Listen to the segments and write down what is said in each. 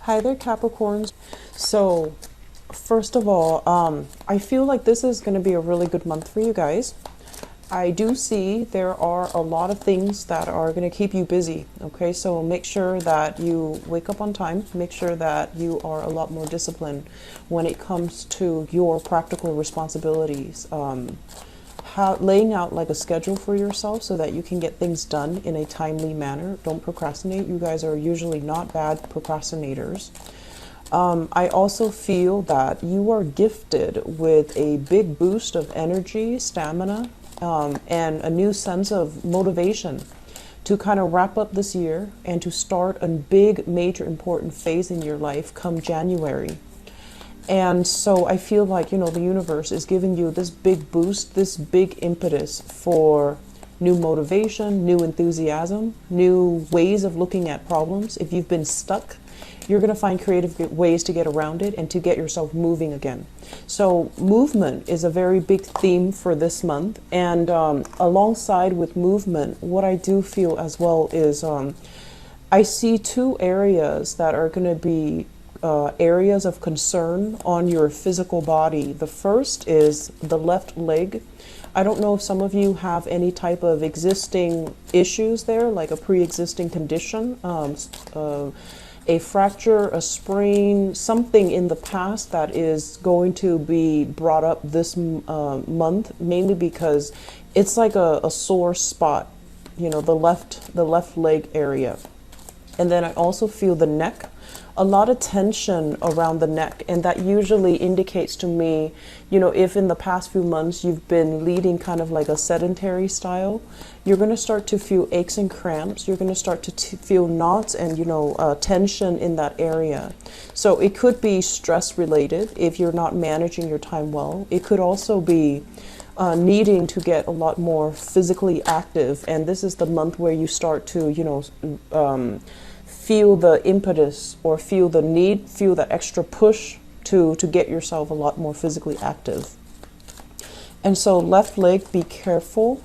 Hi there, Capricorns. So, first of all, I feel like this is going to be a really good month for you guys. I do see there are a lot of things that are going to keep you busy. Okay, so make sure that you wake up on time. Make sure that you are a lot more disciplined when it comes to your practical responsibilities. Laying out like a schedule for yourself so that you can get things done in a timely manner. Don't procrastinate. You guys are usually not bad procrastinators. I also feel that you are gifted with a big boost of energy, stamina, and a new sense of motivation to kind of wrap up this year and to start a big, major, important phase in your life come January. And so I feel like, you know, the universe is giving you this big boost, this big impetus for new motivation, new enthusiasm, new ways of looking at problems. If you've been stuck, you're going to find creative ways to get around it and to get yourself moving again. So movement is a very big theme for this month. And alongside with movement, what I do feel as well is I see two areas that are going to be areas of concern on your physical body. The first is the left leg. I don't know if some of you have any type of existing issues there, like a pre-existing condition, a fracture, a sprain, something in the past that is going to be brought up this month, mainly because it's like a sore spot, you know, the left leg area. And then I also feel the neck, a lot of tension around the neck. And that usually indicates to me, you know, if in the past few months you've been leading kind of like a sedentary style, you're going to start to feel aches and cramps. You're going to start to feel knots and, you know, tension in that area. So it could be stress related if you're not managing your time well. It could also be needing to get a lot more physically active. And this is the month where you start to, you know, feel the impetus or feel the need, feel the extra push to get yourself a lot more physically active. And so left leg, be careful.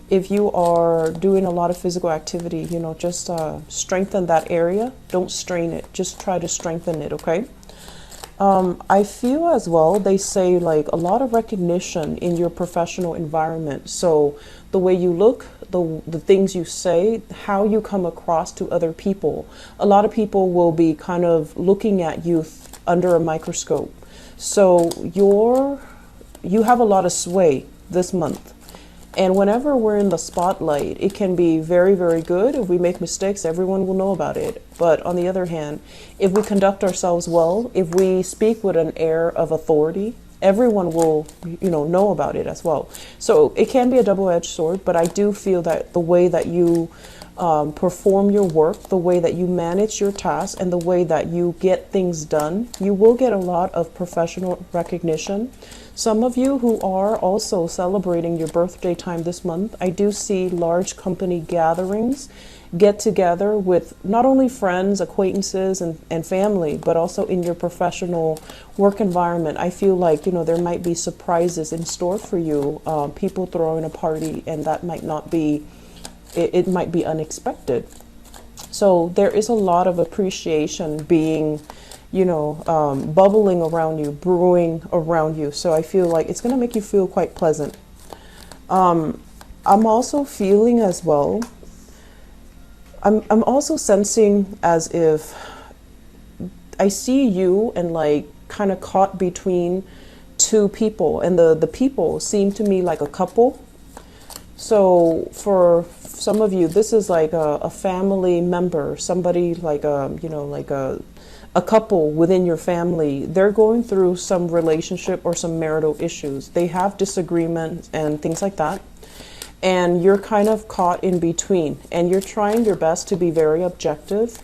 If you are doing a lot of physical activity, you know, just strengthen that area. Don't strain it. Just try to strengthen it, okay? I feel as well, they say like a lot of recognition in your professional environment. So the way you look, the things you say, how you come across to other people. A lot of people will be kind of looking at you under a microscope. So you have a lot of sway this month. And whenever we're in the spotlight, it can be very, very good. If we make mistakes, everyone will know about it. But on the other hand, if we conduct ourselves well, if we speak with an air of authority, everyone will, you know about it as well. So it can be a double-edged sword, but I do feel that the way that you perform your work, the way that you manage your tasks, and the way that you get things done, you will get a lot of professional recognition. Some of you who are also celebrating your birthday time this month, I do see large company gatherings, get together with not only friends, acquaintances, and family, but also in your professional work environment. I feel like, you know, there might be surprises in store for you, people throwing a party, and that might not be, it might be unexpected. So there is a lot of appreciation being, you know, bubbling around you, brewing around you. So I feel like it's going to make you feel quite pleasant. I'm also feeling as well, I'm also sensing as if I see you and like kind of caught between two people, and the people seem to me like a couple. So for some of you, this is like a family member, somebody like you know, like a couple within your family. They're going through some relationship or some marital issues. They have disagreements and things like that. And you're kind of caught in between, and you're trying your best to be very objective.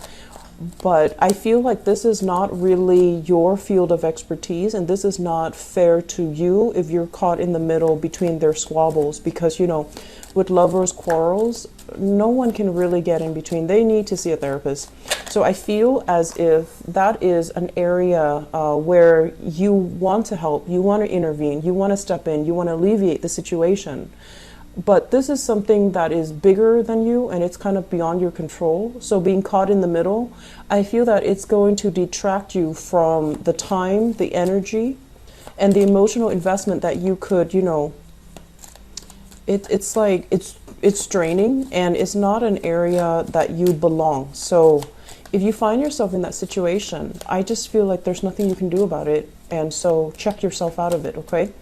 But I feel like this is not really your field of expertise, and this is not fair to you if you're caught in the middle between their squabbles, because, you know, with lovers' quarrels, no one can really get in between. They need to see a therapist. So I feel as if that is an area where you want to help, you want to intervene, you want to step in, you want to alleviate the situation. But this is something that is bigger than you and it's kind of beyond your control. So being caught in the middle, I feel that it's going to detract you from the time, the energy, and the emotional investment that you could, you know, it's like it's draining, and it's not an area that you belong. So if you find yourself in that situation, I just feel like there's nothing you can do about it. And so check yourself out of it, okay?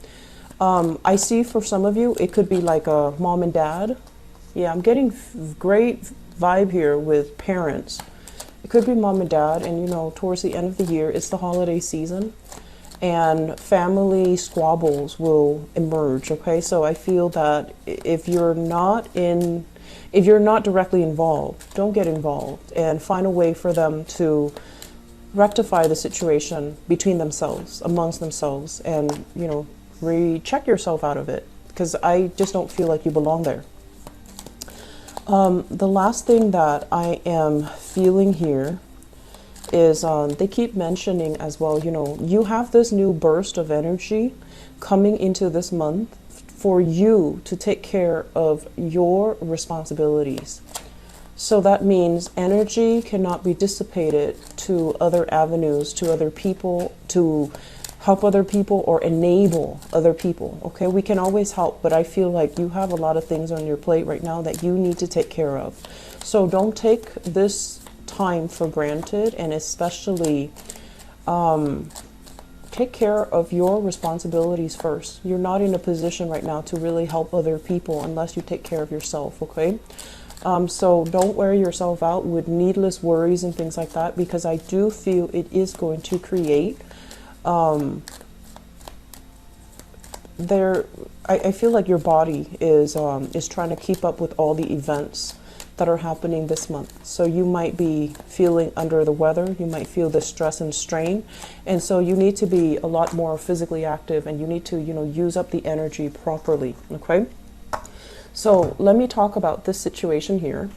I see for some of you, it could be like a mom and dad. Yeah, I'm getting great vibe here with parents. It could be mom and dad, and you know, towards the end of the year, it's the holiday season, and family squabbles will emerge, okay? So I feel that if you're not directly involved, don't get involved, and find a way for them to rectify the situation between themselves, amongst themselves, and, you know, recheck yourself out of it, because I just don't feel like you belong there. The last thing that I am feeling here is they keep mentioning as well, you know, you have this new burst of energy coming into this month for you to take care of your responsibilities. So that means energy cannot be dissipated to other avenues, to other people, to help other people or enable other people. Okay, we can always help, but I feel like you have a lot of things on your plate right now that you need to take care of. So don't take this time for granted, and especially take care of your responsibilities first. You're not in a position right now to really help other people unless you take care of yourself, okay? So don't wear yourself out with needless worries and things like that, because I do feel it is going to create I feel like your body is trying to keep up with all the events that are happening this month. So you might be feeling under the weather, you might feel the stress and strain, and so you need to be a lot more physically active, and you need to, you know, use up the energy properly, okay? So let me talk about this situation here.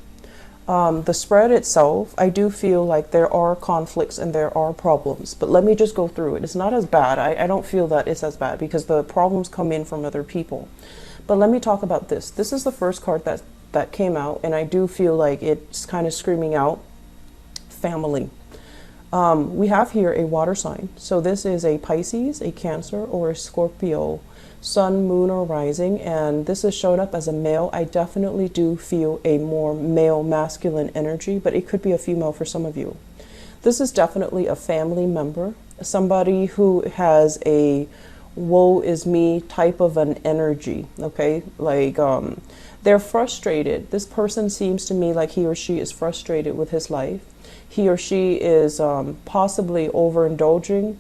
The spread itself, I do feel like there are conflicts and there are problems, but let me just go through it. It's not as bad. I don't feel that it's as bad because the problems come in from other people. But let me talk about this. This is the first card that came out, and I do feel like it's kind of screaming out family. We have here a water sign. So this is a Pisces, a Cancer, or a Scorpio sun, moon, or rising, and this is showing up as a male. I definitely do feel a more male masculine energy, but it could be a female for some of you. This is definitely a family member, somebody who has a woe is me type of an energy, okay? Like they're frustrated. This person seems to me like he or she is frustrated with his life. He or she is possibly overindulging,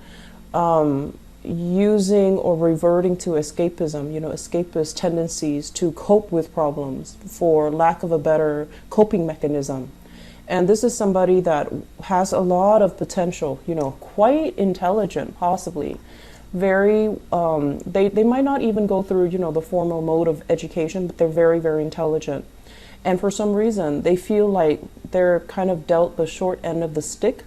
using or reverting to escapism, you know, escapist tendencies to cope with problems for lack of a better coping mechanism. And this is somebody that has a lot of potential, you know, quite intelligent, possibly very, they might not even go through, you know, the formal mode of education, but they're very, very intelligent. And for some reason, they feel like they're kind of dealt the short end of the stick,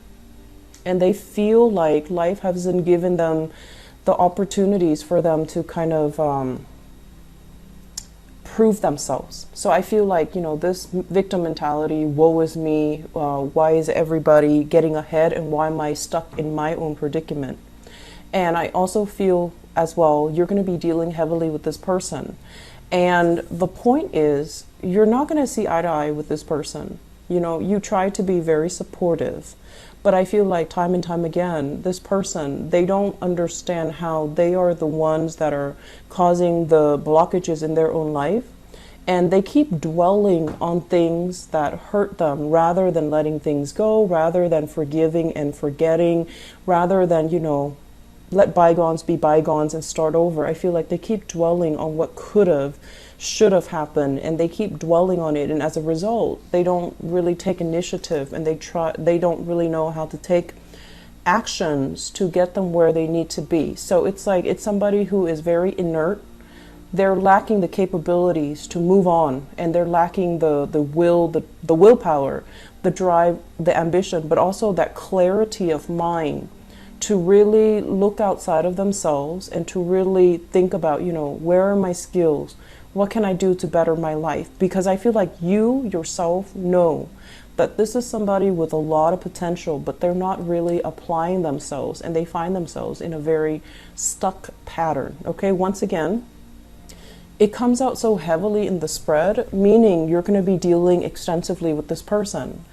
and they feel like life hasn't given them the opportunities for them to kind of prove themselves. So I feel like, you know, this victim mentality, woe is me, why is everybody getting ahead and why am I stuck in my own predicament? And I also feel as well, you're going to be dealing heavily with this person. And the point is, you're not going to see eye to eye with this person. You know, you try to be very supportive, but I feel like time and time again, this person, they don't understand how they are the ones that are causing the blockages in their own life. And they keep dwelling on things that hurt them rather than letting things go, rather than forgiving and forgetting, rather than, you know, let bygones be bygones and start over. I feel like they keep dwelling on what could have, should have happened, and they keep dwelling on it, and as a result they don't really take initiative, and they don't really know how to take actions to get them where they need to be. So it's like it's somebody who is very inert. They're lacking the capabilities to move on, and they're lacking the will, the willpower, the drive, the ambition, but also that clarity of mind to really look outside of themselves and to really think about, you know, where are my skills? What can I do to better my life? Because I feel like you yourself know that this is somebody with a lot of potential, but they're not really applying themselves, and they find themselves in a very stuck pattern. Okay, once again, it comes out so heavily in the spread, meaning you're going to be dealing extensively with this person.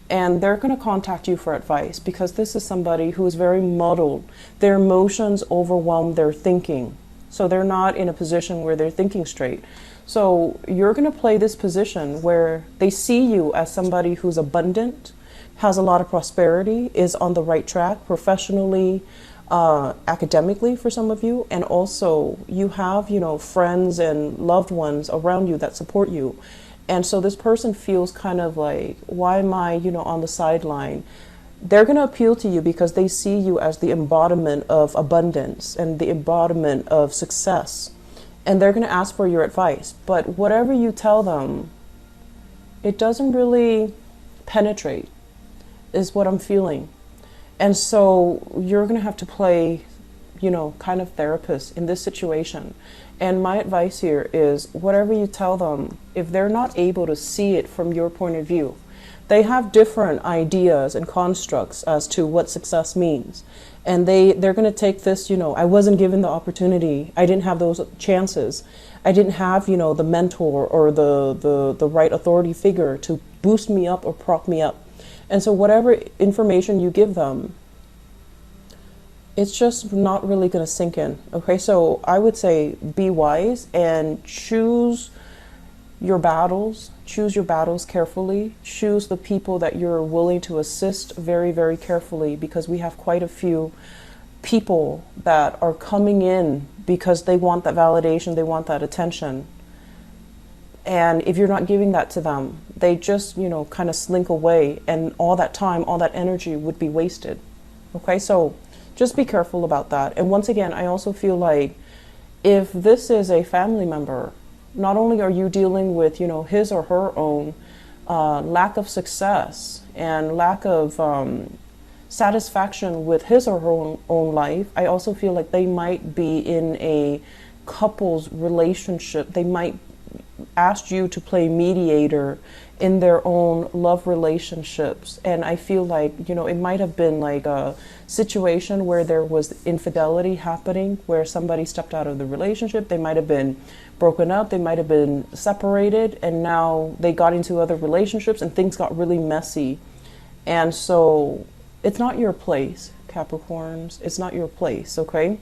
And they're going to contact you for advice because this is somebody who is very muddled. Their emotions overwhelm their thinking. So they're not in a position where they're thinking straight. So you're going to play this position where they see you as somebody who's abundant, has a lot of prosperity, is on the right track professionally, academically for some of you. And also you have, friends and loved ones around you that support you. And so this person feels kind of like, why am I, on the sideline? They're going to appeal to you because they see you as the embodiment of abundance and the embodiment of success. And they're going to ask for your advice. But whatever you tell them, it doesn't really penetrate, is what I'm feeling. And so you're going to have to play, kind of therapist in this situation. And my advice here is whatever you tell them, if they're not able to see it from your point of view, they have different ideas and constructs as to what success means. And they're going to take this, I wasn't given the opportunity. I didn't have those chances. I didn't have, the mentor or the right authority figure to boost me up or prop me up. And so whatever information you give them, it's just not really going to sink in. Okay, so I would say be wise and choose your battles carefully. Choose the people that you're willing to assist very, very carefully, because we have quite a few people that are coming in because they want that validation, they want that attention. And if you're not giving that to them, they just, kind of slink away, and all that time, all that energy would be wasted. Okay, so just be careful about that. And once again, I also feel like if this is a family member, not only are you dealing with, his or her own lack of success and lack of satisfaction with his or her own life, I also feel like they might be in a couple's relationship. They might ask you to play mediator in their own love relationships. And I feel like, it might have been like a situation where there was infidelity happening, where somebody stepped out of the relationship. They might have been broken up, they might have been separated, and now they got into other relationships and things got really messy. And so it's not your place, Capricorns. It's not your place, okay?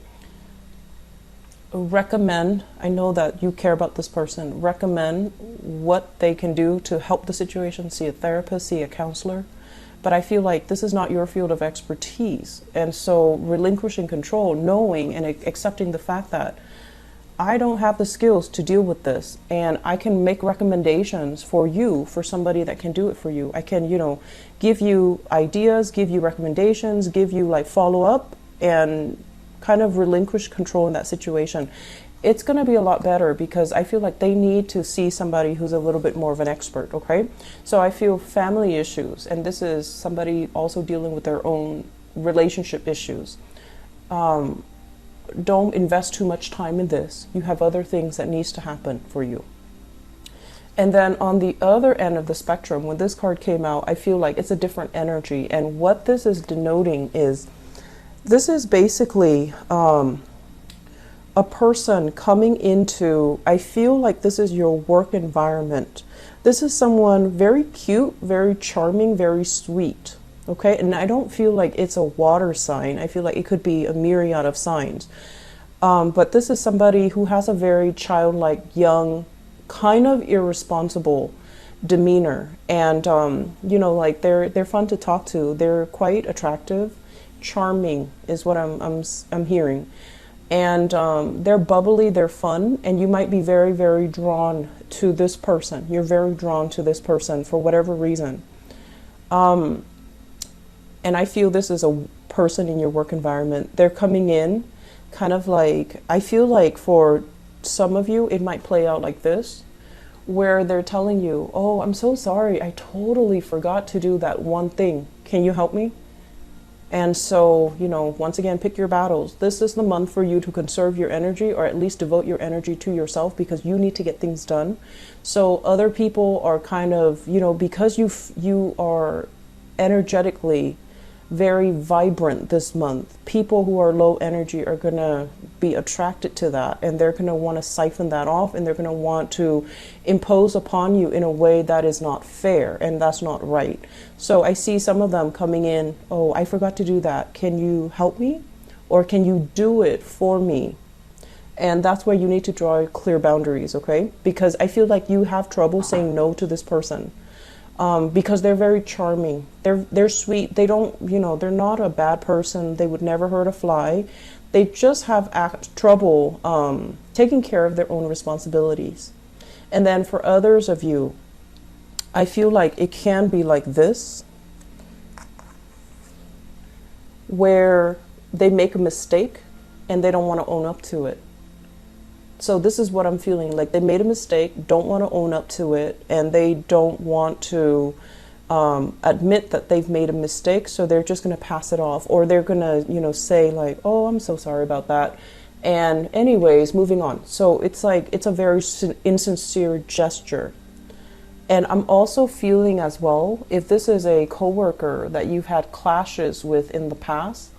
Recommend, I know that you care about this person, recommend what they can do to help the situation. See a therapist, see a counselor. But I feel like this is not your field of expertise. And so relinquishing control, knowing and accepting the fact that I don't have the skills to deal with this, and I can make recommendations for you, for somebody that can do it for you. I can, give you ideas, give you recommendations, give you like follow up, and kind of relinquish control in that situation. It's going to be a lot better, because I feel like they need to see somebody who's a little bit more of an expert, okay? So I feel family issues, and this is somebody also dealing with their own relationship issues. Don't invest too much time in this. You have other things that needs to happen for you. And then on the other end of the spectrum, when this card came out, I feel like it's a different energy. And what this is denoting is, this is basically a person coming into, I feel like this is your work environment. This is someone very cute, very charming, very sweet. Okay, and I don't feel like it's a water sign. I feel like it could be a myriad of signs. But this is somebody who has a very childlike, young, kind of irresponsible demeanor. And, like they're fun to talk to. They're quite attractive. Charming is what I'm hearing. And they're bubbly, they're fun, and you might be very, very drawn to this person. You're very drawn to this person for whatever reason. And I feel this is a person in your work environment. They're coming in kind of like, I feel like for some of you, it might play out like this, where they're telling you, oh, I'm so sorry, I totally forgot to do that one thing. Can you help me? And so, you know, once again, pick your battles. This is the month for you to conserve your energy, or at least devote your energy to yourself, because you need to get things done. So other people are kind of, you know, because you are energetically very vibrant this month, people who are low energy are going to be attracted to that, and they're going to want to siphon that off, and they're going to want to impose upon you in a way that is not fair, and that's not right. So I see some of them coming in, oh, I forgot to do that, can you help me, or can you do it for me? And that's where you need to draw clear boundaries, okay? Because I feel like you have trouble saying no to this person. Because they're very charming. They're sweet. They don't, you know, they're not a bad person. They would never hurt a fly. They just have trouble taking care of their own responsibilities. And then for others of you, I feel like it can be like this, where they make a mistake and they don't want to own up to it. So this is what I'm feeling, like they made a mistake, don't want to own up to it, and they don't want to admit that they've made a mistake, so they're just going to pass it off, or they're going to, you know, say like, oh, I'm so sorry about that. And anyways, moving on. So it's like, it's a very insincere gesture. And I'm also feeling as well, if this is a coworker that you've had clashes with in the past,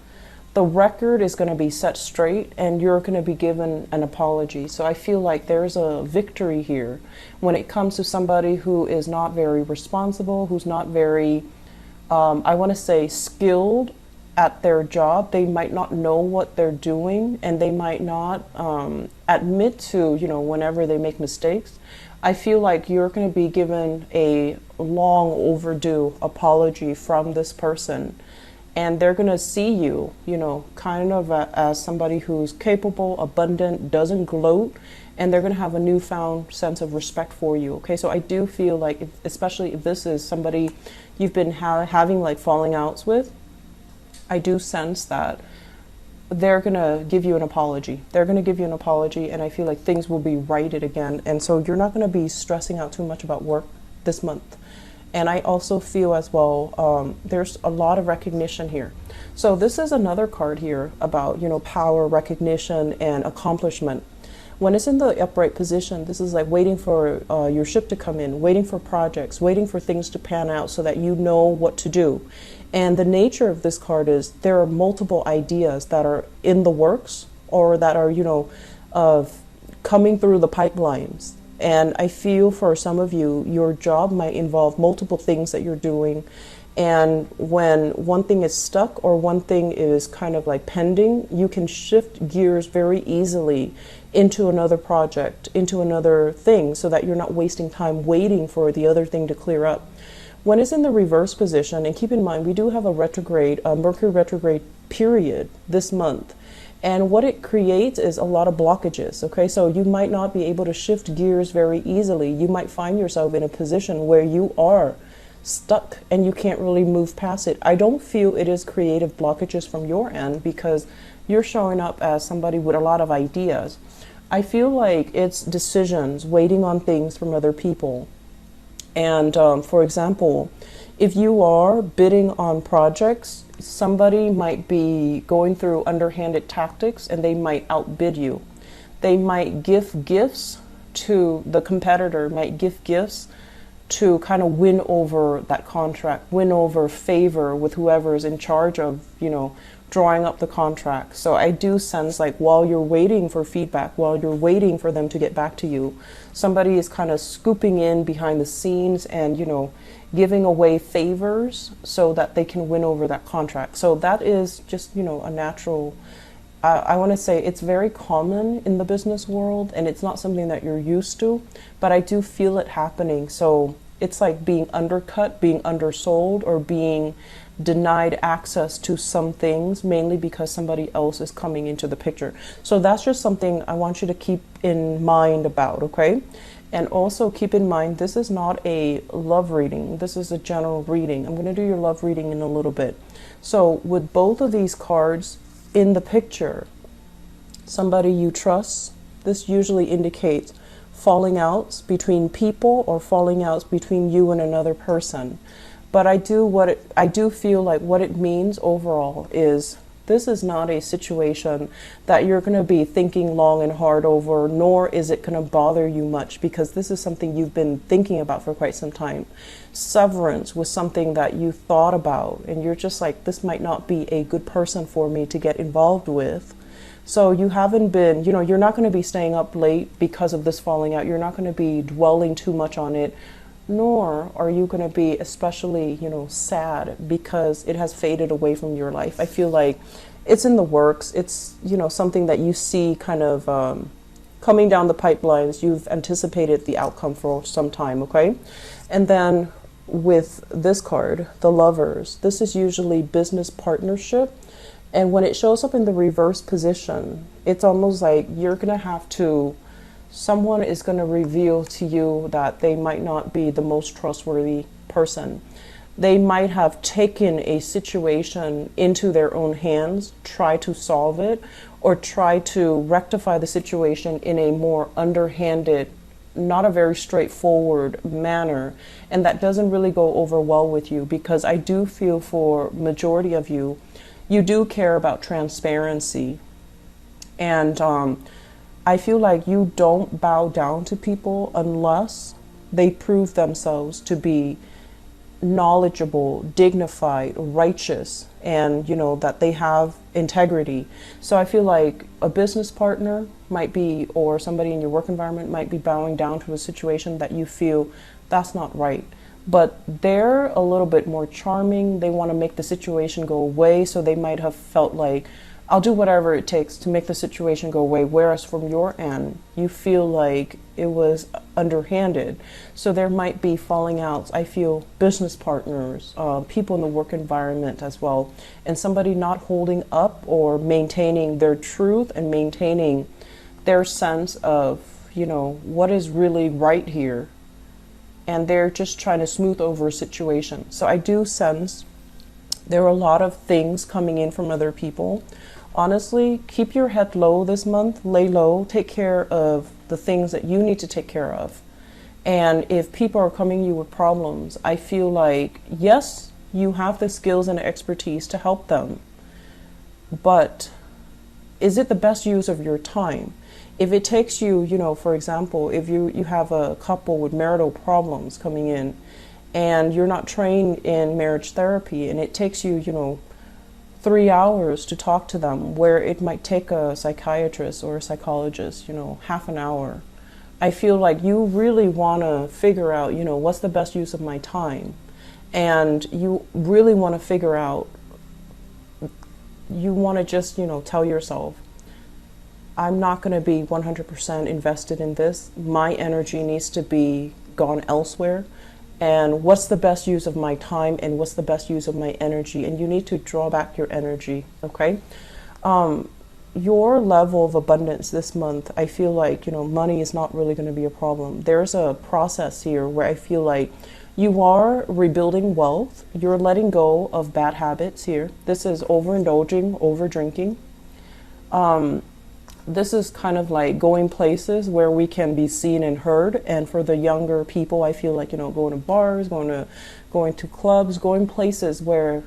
the record is going to be set straight and you're going to be given an apology. So I feel like there's a victory here when it comes to somebody who is not very responsible, who's not very, I want to say, skilled at their job. They might not know what they're doing, and they might not admit to, you know, whenever they make mistakes. I feel like you're going to be given a long overdue apology from this person. And they're going to see you, you know, kind of as somebody who's capable, abundant, doesn't gloat, and they're going to have a newfound sense of respect for you. Okay, so I do feel like, especially if this is somebody you've been having like falling outs with, I do sense that they're going to give you an apology. They're going to give you an apology, and I feel like things will be righted again. And so you're not going to be stressing out too much about work this month. And I also feel as well, there's a lot of recognition here. So this is another card here about, you know, power, recognition, and accomplishment. When it's in the upright position, this is like waiting for your ship to come in, waiting for projects, waiting for things to pan out so that you know what to do. And the nature of this card is there are multiple ideas that are in the works, or that are, you know, coming through the pipelines. And I feel for some of you, your job might involve multiple things that you're doing. And when one thing is stuck or one thing is kind of like pending, you can shift gears very easily into another project, into another thing, so that you're not wasting time waiting for the other thing to clear up. When it's in the reverse position, and keep in mind, we do have a retrograde, Mercury retrograde period this month. And what it creates is a lot of blockages, okay? So you might not be able to shift gears very easily. You might find yourself in a position where you are stuck and you can't really move past it. I don't feel it is creative blockages from your end, because you're showing up as somebody with a lot of ideas. I feel like it's decisions, waiting on things from other people. And for example, if you are bidding on projects, somebody might be going through underhanded tactics and they might outbid you. They might give gifts to the competitor, might give gifts to kind of win over that contract, win over favor with whoever is in charge of, you know, drawing up the contract. So I do sense like while you're waiting for feedback, while you're waiting for them to get back to you, somebody is kind of scooping in behind the scenes and, you know, giving away favors so that they can win over that contract. So that is just, you know, a natural, I want to say it's very common in the business world, and it's not something that you're used to, but I do feel it happening. So it's like being undercut, being undersold, or being denied access to some things, mainly because somebody else is coming into the picture. So that's just something I want you to keep in mind about, okay? And also keep in mind, this is not a love reading. This is a general reading. I'm going to do your love reading in a little bit. So with both of these cards in the picture, somebody you trust, this usually indicates falling outs between people or falling outs between you and another person. But I do feel like what it means overall is this is not a situation that you're going to be thinking long and hard over, nor is it going to bother you much, because this is something you've been thinking about for quite some time. Severance was something that you thought about, and you're just like, this might not be a good person for me to get involved with. So you haven't been, you're not going to be staying up late because of this falling out. You're not going to be dwelling too much on it, nor are you going to be especially, sad because it has faded away from your life. I feel like it's in the works. It's, something that you see kind of coming down the pipelines. You've anticipated the outcome for some time, okay? And then with this card, the Lovers, this is usually business partnership. And when it shows up in the reverse position, it's almost like you're going to have to, someone is going to reveal to you that they might not be the most trustworthy person. They might have taken a situation into their own hands, try to solve it, or try to rectify the situation in a more underhanded, not a very straightforward manner. And that doesn't really go over well with you, because I do feel for majority of you, you do care about transparency. And I feel like you don't bow down to people unless they prove themselves to be knowledgeable, dignified, righteous, and that they have integrity. So I feel like a business partner might be, or somebody in your work environment might be bowing down to a situation that you feel that's not right. But they're a little bit more charming. They want to make the situation go away. So they might have felt like, I'll do whatever it takes to make the situation go away. Whereas from your end, you feel like it was underhanded. So there might be falling outs. I feel business partners, people in the work environment as well. And somebody not holding up or maintaining their truth and maintaining their sense of, what is really right here. And they're just trying to smooth over a situation. So I do sense there are a lot of things coming in from other people. Honestly, keep your head low this month, lay low, take care of the things that you need to take care of. And if people are coming to you with problems, I feel like, yes, you have the skills and expertise to help them, but is it the best use of your time? If it takes you, for example, if you have a couple with marital problems coming in and you're not trained in marriage therapy, and it takes you, 3 hours to talk to them, where it might take a psychiatrist or a psychologist, half an hour. I feel like you really want to figure out, what's the best use of my time? And you really want to figure out, you want to just, tell yourself, I'm not going to be 100% invested in this. My energy needs to be gone elsewhere. And what's the best use of my time, and what's the best use of my energy? And you need to draw back your energy, okay? Your level of abundance this month, I feel like, money is not really going to be a problem. There's a process here where I feel like you are rebuilding wealth. You're letting go of bad habits here. This is overindulging, over drinking. This is kind of like going places where we can be seen and heard. And for the younger people, I feel like, going to bars, going to clubs, going places where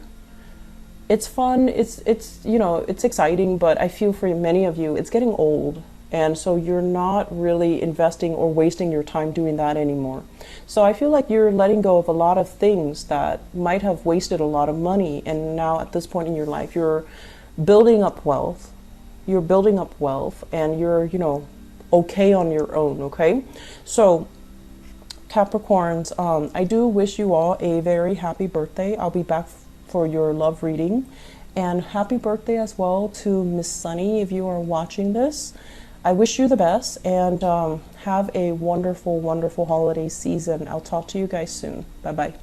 it's fun, it's exciting, but I feel for many of you, it's getting old. And so you're not really investing or wasting your time doing that anymore. So I feel like you're letting go of a lot of things that might have wasted a lot of money. And now at this point in your life, you're building up wealth. You're building up wealth, and you're, okay on your own, okay? So Capricorns, I do wish you all a very happy birthday. I'll be back for your love reading. And happy birthday as well to Miss Sunny if you are watching this. I wish you the best, and have a wonderful, wonderful holiday season. I'll talk to you guys soon. Bye-bye.